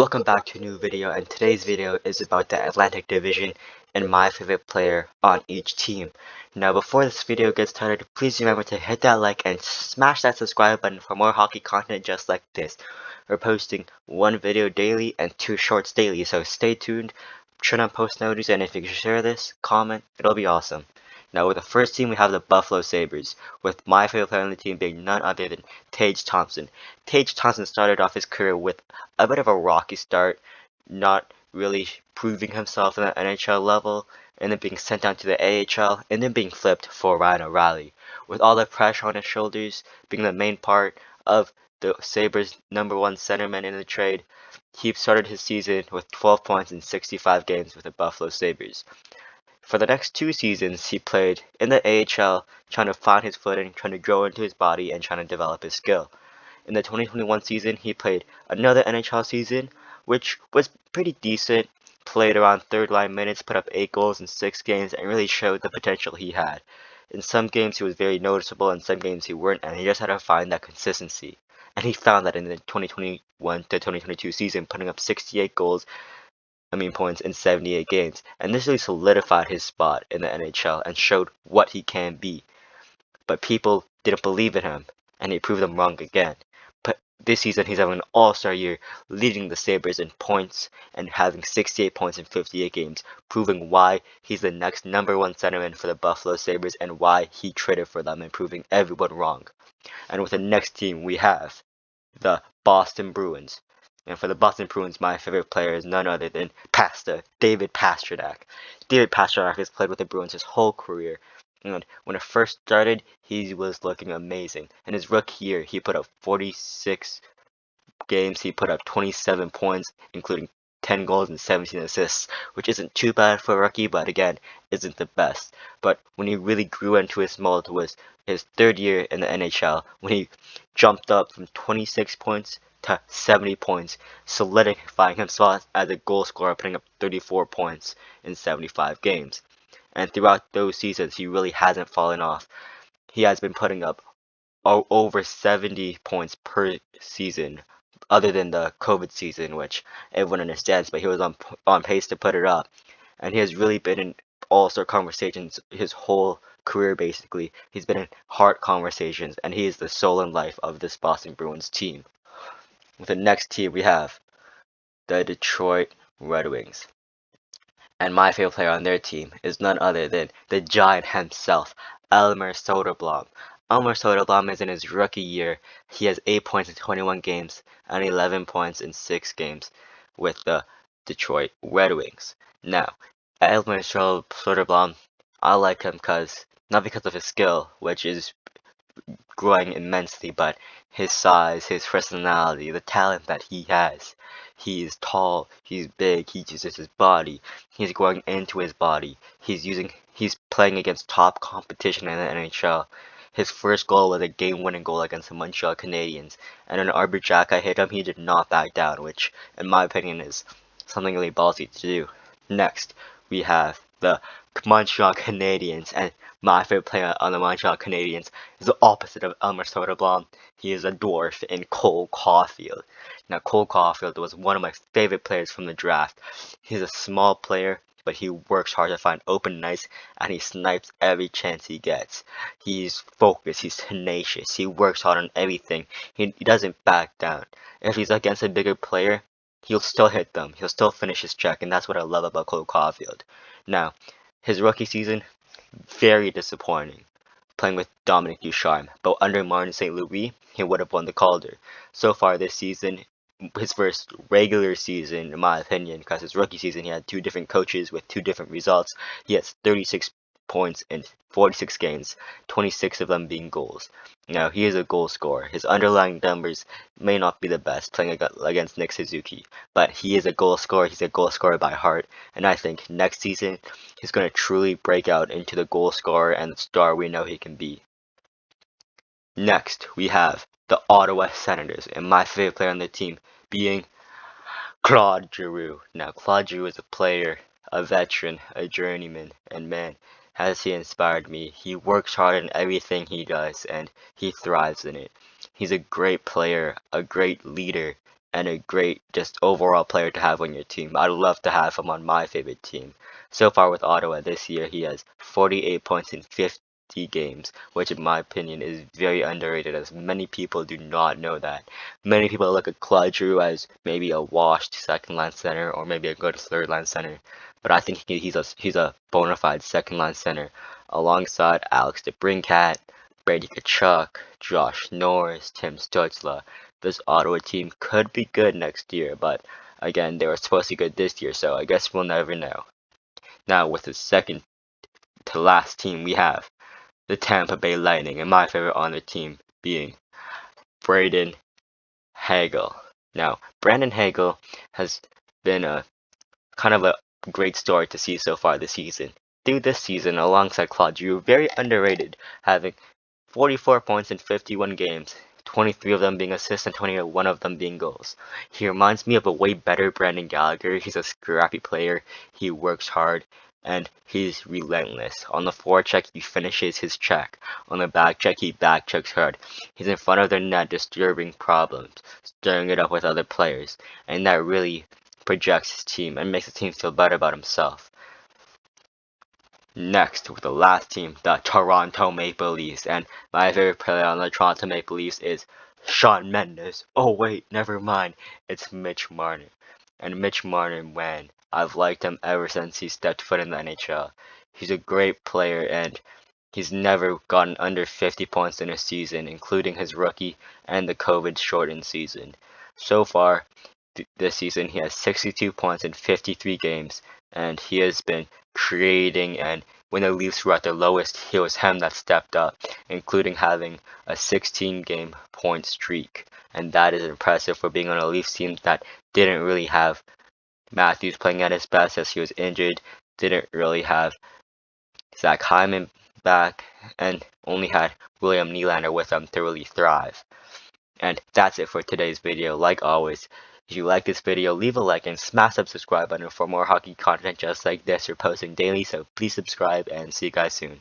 Welcome back to a new video, and today's video is about the Atlantic Division and my favorite player on each team. Now before this video gets started, please remember to hit that like and smash that subscribe button for more hockey content just like this. We're posting one video daily and two shorts daily, so stay tuned, turn on post notifications, and if you can share this, comment, it'll be awesome. Now with the first team we have the Buffalo Sabres, with my favorite player on the team being none other than Tage Thompson. Tage Thompson started off his career with a bit of a rocky start, not really proving himself in the NHL level, and then being sent down to the AHL, and then being flipped for Ryan O'Reilly. With all the pressure on his shoulders, being the main part of the Sabres' #1 centerman in the trade, he started his season with 12 points in 65 games with the Buffalo Sabres. For the next 2 seasons, he played in the AHL, trying to find his footing, trying to grow into his body, and trying to develop his skill. In the 2021 season, he played another NHL season, which was pretty decent, played around third-line minutes, put up 8 goals in 6 games, and really showed the potential he had. In some games, he was very noticeable, in some games he weren't, and he just had to find that consistency. And he found that in the 2021 to 2022 season, putting up 68 points in 78 games, and this really solidified his spot in the NHL and showed what he can be. But people didn't believe in him, and he proved them wrong again. But this season he's having an all-star year, leading the Sabres in points and having 68 points in 58 games, proving why he's the next #1 centerman for the Buffalo Sabres and why he traded for them and proving everyone wrong. And with the next team we have the Boston Bruins. And for the Boston Bruins, my favorite player is none other than David Pastrnak. David Pastrnak has played with the Bruins his whole career. And when it first started, he was looking amazing. In his rookie year, he put up 46 games. He put up 27 points, including 10 goals and 17 assists, which isn't too bad for a rookie, but again, isn't the best. But when he really grew into his mold was his third year in the NHL, when he jumped up from 26 points to 70 points, solidifying himself as a goal scorer, putting up 34 points in 75 games. And throughout those seasons, he really hasn't fallen off. He has been putting up over 70 points per season, other than the COVID season, which everyone understands, but he was on pace to put it up. And he has really been in all-star conversations his whole career, basically. He's been in heart conversations, and he is the soul and life of this Boston Bruins team. With the next team, we have the Detroit Red Wings. And my favorite player on their team is none other than the giant himself, Elmer Soderblom. Elmer Soderblom is in his rookie year. He has 8 points in 21 games and 11 points in 6 games with the Detroit Red Wings. Now, Elmer Soderblom, I like him not because of his skill, which is growing immensely, but his size, his personality, the talent that he has. He is tall, he's big, he uses his body, he's growing into his body, he's playing against top competition in the NHL. His first goal was a game-winning goal against the Montreal Canadiens, and when Arbor Xhekaj hit him, he did not back down, which, in my opinion, is something really ballsy to do. Next, we have the Montreal Canadiens, and my favorite player on the Montreal Canadiens is the opposite of Elmer Soderblom. He is a dwarf in Cole Caulfield. Now, Cole Caulfield was one of my favorite players from the draft. He's a small player, but he works hard to find open nights, and he snipes every chance he gets. He's focused, he's tenacious, he works hard on everything. He doesn't back down. If he's against a bigger player, he'll still hit them. He'll still finish his check, and that's what I love about Cole Caulfield. Now, his rookie season, very disappointing, playing with Dominic Ducharme, but under Martin St. Louis, he would have won the Calder. So far this season, his first regular season, in my opinion, because his rookie season he had 2 different coaches with 2 different results. He has 36 points in 46 games, 26 of them being goals. Now, he is a goal scorer. His underlying numbers may not be the best playing against Nick Suzuki, but he is a goal scorer. He's a goal scorer by heart, and I think next season he's going to truly break out into the goal scorer and the star we know he can be. Next, we have the Ottawa Senators, and my favorite player on the team being Claude Giroux. Now, Claude Giroux is a player, a veteran, a journeyman, and man, has he inspired me. He works hard in everything he does, and he thrives in it. He's a great player, a great leader, and a great just overall player to have on your team. I'd love to have him on my favorite team. So far with Ottawa this year, he has 48 points in 50 games, which in my opinion is very underrated, as many people do not know that. Many people look at Claude Giroux as maybe a washed second line center or maybe a good third line center, but I think he's a bona fide second line center alongside Alex DeBrincat, Brady Tkachuk, Josh Norris, Tim Stützle. This Ottawa team could be good next year, but again, they were supposed to be good this year, so I guess we'll never know. Now, with the second to last team, we have the Tampa Bay Lightning, and my favorite on the team being Brayden Hagel. Now, Brandon Hagel has been a kind of a great story to see so far this season. Through this season, alongside Claude Giroux, very underrated, having 44 points in 51 games, 23 of them being assists and 21 of them being goals. He reminds me of a way better Brendan Gallagher. He's a scrappy player, he works hard, and he's relentless. On the forecheck, he finishes his check. On the back check, he back checks hard. He's in front of the net disturbing problems, stirring it up with other players, and that really projects his team and makes the team feel better about himself. Next, with the last team, the Toronto Maple Leafs, and my favorite player on the Toronto Maple Leafs is Shawn Mendes. Oh wait, never mind, it's Mitch Marner. And Mitch Marner, man, I've liked him ever since he stepped foot in the NHL. He's a great player, and he's never gotten under 50 points in a season, including his rookie and the COVID-shortened season. So far, this season, he has 62 points in 53 games, and he has been creating, and when the Leafs were at their lowest, it was him that stepped up, including having a 16-game point streak, and that is impressive for being on a Leafs team that didn't really have Matthews playing at his best as he was injured, didn't really have Zach Hyman back, and only had William Nylander with them to really thrive. And that's it for today's video. Like always, if you like this video, leave a like and smash that subscribe button for more hockey content just like this. We're posting daily, so please subscribe and see you guys soon.